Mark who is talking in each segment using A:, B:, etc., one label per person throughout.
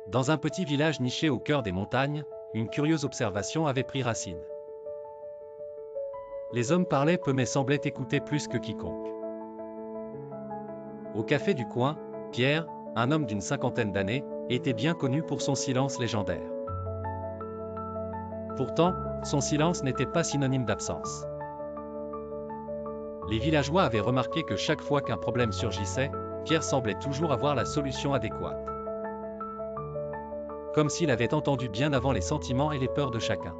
A: Dans un petit village niché au cœur des montagnes, une curieuse observation avait pris racine. Les hommes parlaient peu mais semblaient écouter plus que quiconque. Au café du coin, Pierre, un homme d'une cinquantaine d'années, était bien connu pour son silence légendaire. Pourtant, son silence n'était pas synonyme d'absence. Les villageois avaient remarqué que chaque fois qu'un problème surgissait, Pierre semblait toujours avoir la solution adéquate. Comme s'il avait entendu bien avant les sentiments et les peurs de chacun.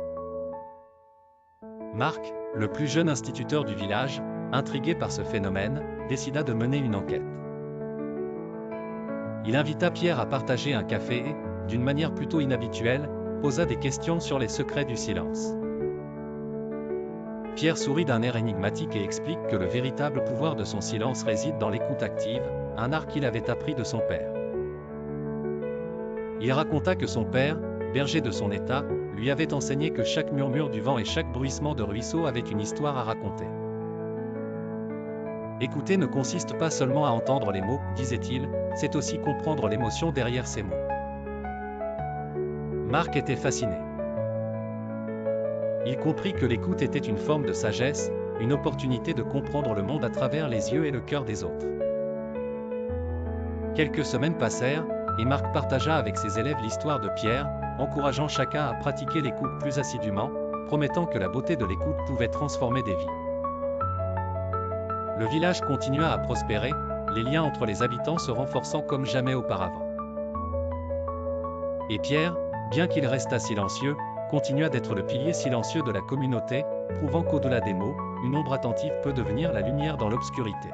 A: Marc, le plus jeune instituteur du village, intrigué par ce phénomène, décida de mener une enquête. Il invita Pierre à partager un café et, d'une manière plutôt inhabituelle, posa des questions sur les secrets du silence. Pierre sourit d'un air énigmatique et explique que le véritable pouvoir de son silence réside dans l'écoute active, un art qu'il avait appris de son père. Il raconta que son père, berger de son état, lui avait enseigné que chaque murmure du vent et chaque bruissement de ruisseau avait une histoire à raconter. Écouter ne consiste pas seulement à entendre les mots, disait-il, c'est aussi comprendre l'émotion derrière ces mots. Marc était fasciné. Il comprit que l'écoute était une forme de sagesse, une opportunité de comprendre le monde à travers les yeux et le cœur des autres. Quelques semaines passèrent, et Marc partagea avec ses élèves l'histoire de Pierre, encourageant chacun à pratiquer l'écoute plus assidûment, promettant que la beauté de l'écoute pouvait transformer des vies. Le village continua à prospérer, les liens entre les habitants se renforçant comme jamais auparavant. Et Pierre, bien qu'il restât silencieux, continua d'être le pilier silencieux de la communauté, prouvant qu'au-delà des mots, une ombre attentive peut devenir la lumière dans l'obscurité.